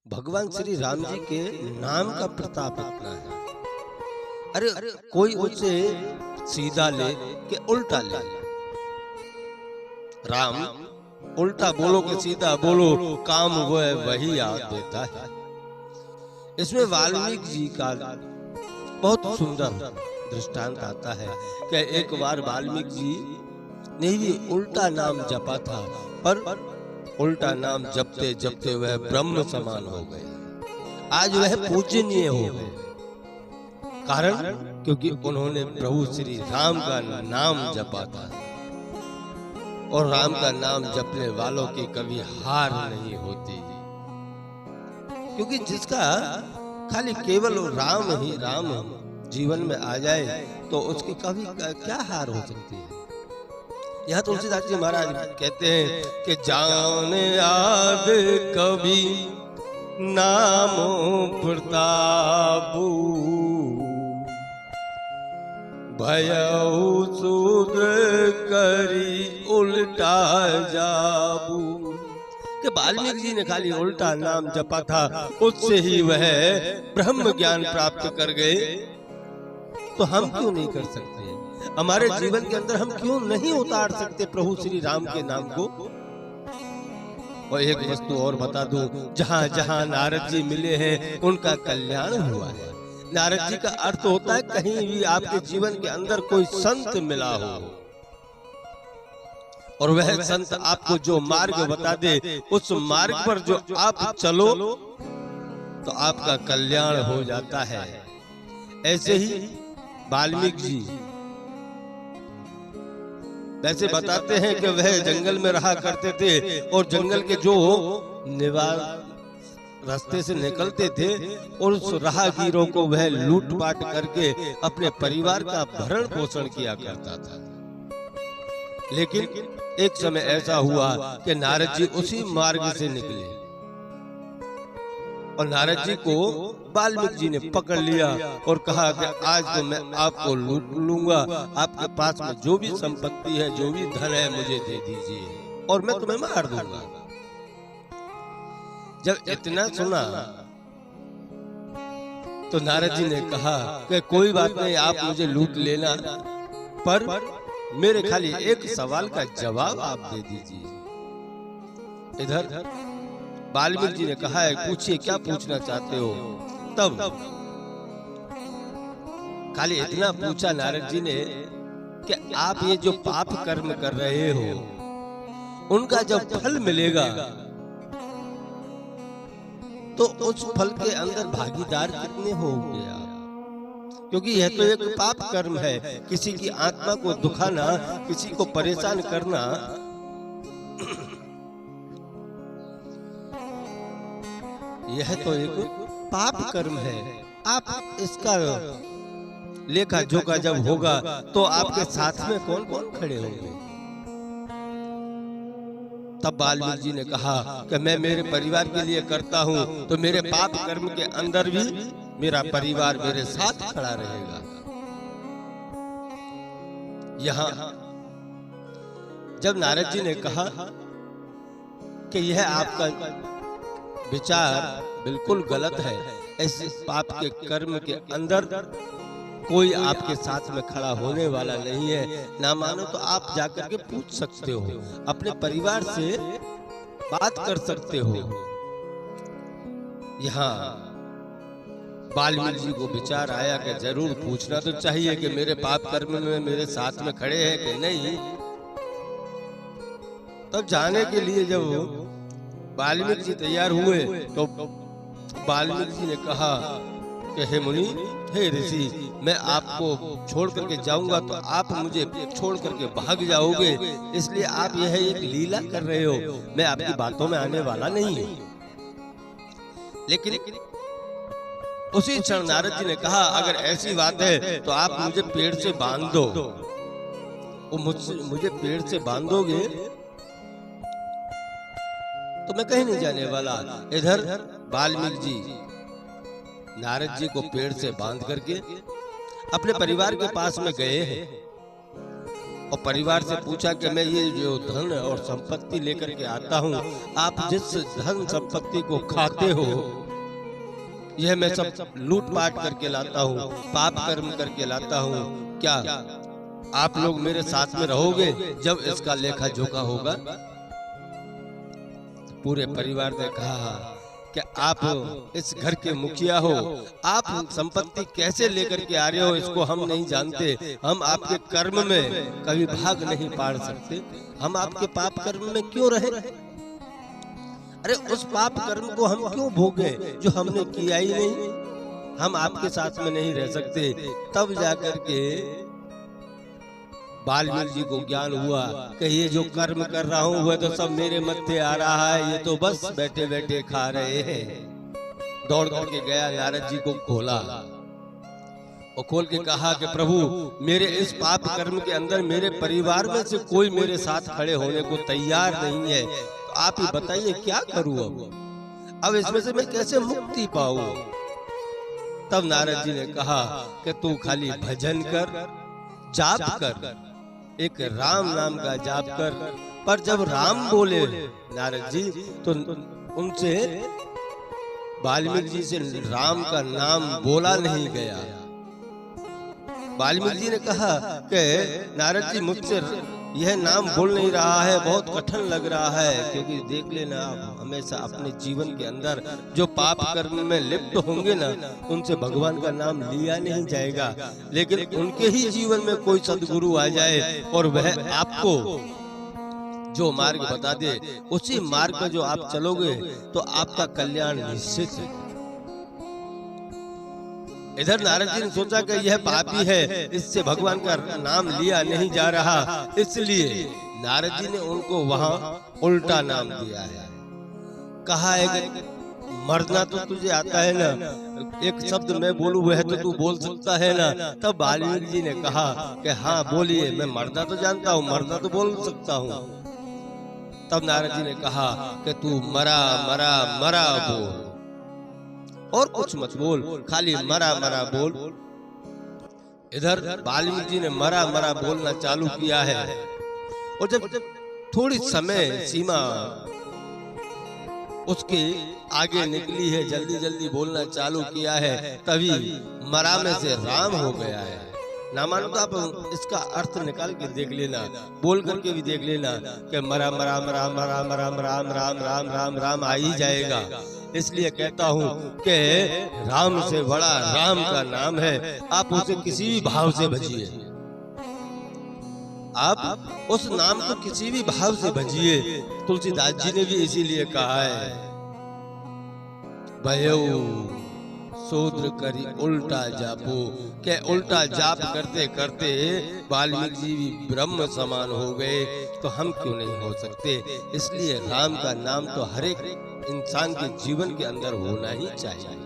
भगवान श्री राम जी के नाम का प्रताप इतना है। अरे कोई उसे सीधा ले कि उल्टा ले, राम उल्टा बोलो कि सीधा बोलो, काम वह वही याद देता है। इसमें वाल्मीकि जी का बहुत सुंदर दृष्टांत आता है कि एक बार वाल्मीकि जी ने भी उल्टा नाम जपा था, पर उल्टा नाम जपते जपते वह ब्रह्म समान हो गए। आज वह पूजनीय हो गए। कारण क्योंकि उन्होंने प्रभु श्री राम का नाम जपा था, और राम का नाम जपने वालों की कभी हार नहीं होती, क्योंकि जिसका खाली केवल राम ही राम जीवन में आ जाए तो उसकी कभी क्या हार हो सकती है। यहाँ तुलसीदास जी महाराज कहते हैं कि जान याद कभी नामो प्रतापू, भयउ शूद्र करी उल्टा जाबू। कि वाल्मीकि जी ने खाली उल्टा नाम जपा था, उससे ही वह ब्रह्म ज्ञान प्राप्त कर गए। तो हम क्यों नहीं कर सकते? हमारे जीवन के अंदर हम क्यों नहीं उतार सकते प्रभु श्री राम के नाम को? और एक वस्तु और बता दूं, जहां जहां नारद जी मिले हैं उनका कल्याण हुआ है। नारद जी का अर्थ होता है कहीं भी आपके जीवन के अंदर कोई संत मिला हो, और वह संत आपको जो मार्ग बता दे, उस मार्ग पर जो आप चलो तो आपका कल्याण हो जाता है। ऐसे ही वाल्मीकि जी वैसे बताते हैं कि वह जंगल में रहा करते थे, और जंगल के जो निवास रास्ते से निकलते थे और उस राहगीरों को वह लूटपाट करके अपने परिवार का भरण पोषण किया करता था। लेकिन एक समय ऐसा हुआ कि नारद जी उसी मार्ग से निकले, और नारद जी को वाल्मीकि जी ने पकड़ लिया और कहा कि आज तो मैं आपको लूट लूंगा, आपके पास में जो भी संपत्ति है, जो भी धन है, मुझे दे दीजिए और मैं तुम्हें मार दूंगा। जब इतना सुना तो नारद जी ने कहा कि कोई बात नहीं, आप मुझे लूट लेना, पर मेरे खाली एक सवाल का जवाब आप दे दीजिए। इधर वाल्मीकि जी ने कहा है, पूछिए क्या पूछना चाहते हो। तब खाली इतना पूछा नारद जी ने कि आप ये जो पाप कर्म कर रहे हो, उनका जब फल मिलेगा तो उस फल के अंदर भागीदार कितने होंगे आप? क्योंकि यह तो एक पाप कर्म है। किसी की आत्मा को दुखाना, किसी को परेशान करना, यह तो एक पाप कर्म है। आप इसका लेखा जोखा जब होगा तो आपके साथ में कौन कौन खड़े होंगे? तब वाल्मीकि जी ने कहा कि मैं मेरे परिवार के लिए करता हूं, तो मेरे पाप कर्म के अंदर भी मेरा परिवार मेरे साथ खड़ा रहेगा। यहाँ जब नारद जी ने कहा कि यह आपका विचार बिल्कुल गलत है, ऐसे पाप के कर्म के अंदर कोई आपके साथ में खड़ा होने वाला नहीं है, ना मानो तो आप जाकर के पूछ सकते हो, अपने परिवार से बात कर सकते हो। यहाँ वाल्मीकि जी को विचार आया कि जरूर पूछना तो चाहिए कि मेरे पाप कर्म में मेरे साथ में खड़े हैं कि नहीं। तब जाने के लिए जब वाल्मीकि जी तैयार हुए तो वाल्मीकि जी ने कहा कि हे मुनि, हे ऋषि, मैं आपको छोड़ करके जाऊंगा तो आप मुझे छोड़ करके भाग जाओगे, इसलिए आप यह एक लीला कर रहे हो, मैं आपकी बातों में आने वाला नहीं हूं। लेकिन उसी क्षण नारद जी ने कहा, अगर ऐसी बात है तो आप मुझे पेड़ से बांध दो। वो मुझे पेड़ से बांधोगे तो मैं कहीं नहीं जाने वाला। इधर वाल्मीकि जी नारद जी को पेड़ से बांध करके अपने परिवार के पास में गए हैं, और परिवार से पूछा कि मैं ये जो धन और संपत्ति लेकर के आता हूँ, आप जिस धन संपत्ति को खाते हो, यह मैं सब लूटपाट करके लाता हूँ, पाप कर्म करके लाता हूँ, क्या आप लोग मेरे साथ में रहोगे जब इसका लेखा जोखा होगा? पूरे परिवार ने कहा कि आप इस घर के मुखिया हो, आप संपत्ति कैसे लेकर के आ रहे हो इसको हम नहीं जानते, हम आपके कर्म में कभी भाग नहीं पाड़ सकते, हम आपके पाप कर्म में क्यों रहे? अरे उस पाप कर्म को हम क्यों भोगे जो हमने किया ही नहीं? हम आपके साथ में नहीं रह सकते। तब जाकर के वाल्मीकि जी को ज्ञान हुआ कि ये जो कर्म कर रहा हूँ वह तो सब मेरे मत्थे आ रहा है, ये तो बस बैठे बैठे खा रहे हैं। दौड़ करके गया, नारद जी को खोला और खोल के कहा कि प्रभु, मेरे इस पाप कर्म के अंदर मेरे परिवार में से कोई मेरे साथ खड़े होने को तैयार नहीं है, तो आप ही बताइए क्या करूं अब इसमें से मैं कैसे मुक्ति पाऊं? तब नारद जी ने कहा कि तू खाली भजन कर, जाप कर, एक राम नाम का जाप कर। पर जब राम बोले नारद जी तो उनसे वाल्मीकि जी से राम का नाम बोला नहीं गया। वाल्मीकि जी ने कहा कि नारद जी मुझसे यह नाम बोल नहीं रहा है, बहुत कठिन लग रहा है, क्योंकि देख लेना आप हमेशा अपने जीवन के अंदर जो पाप कर्म में लिप्त होंगे ना, उनसे भगवान का नाम लिया नहीं जाएगा, लेकिन उनके ही जीवन में कोई सदगुरु आ जाए और वह आपको जो मार्ग बता दे, उसी मार्ग पर जो आप चलोगे तो आपका कल्याण निश्चित है। इधर नारद जी ने सोचा कि यह पापी है, इससे भगवान का नाम लिया नहीं जा रहा, इसलिए नारद जी ने उनको वहां उल्टा नाम दिया है। कहा है कि मरना तो तुझे आता है ना, एक शब्द मैं बोलूं वह तो तू बोल सकता है ना। तब वाल्मीकि जी ने कहा कि हाँ बोलिए, मैं मरना तो जानता हूँ, मरना तो बोल सकता हूँ। तब नारद जी ने कहा कि तू मरा मरा मरा बोल, और कुछ मत बोल, खाली मरा मरा बोल। इधर वाल्मीकि जी ने मरा मरा बोलना चालू किया है, और जब थोड़ी समय सीमा उसके आगे निकली है, जल्दी जल्दी बोलना चालू किया है, तभी मरा में से राम हो गया है। ना मानो तो आप इसका अर्थ निकाल के देख लेना, बोल करके भी देख लेना कि मरा मरा मरा मरा मरा राम राम राम राम राम आ ही जाएगा। इसलिए कहता हूँ कि राम से बड़ा राम का नाम है, आप उसे किसी भी भाव से भजिए, आप उस नाम को किसी भी भाव से भजिए। तुलसीदास जी ने भी इसीलिए कहा है, भयो शूद्र करी उल्टा जापो, के उल्टा जाप करते करते वाल्मीकि जी भी ब्रह्म समान हो गए, तो हम क्यों नहीं हो सकते? इसलिए राम का नाम तो हर एक इंसान के जीवन के अंदर होना ही चाहिए।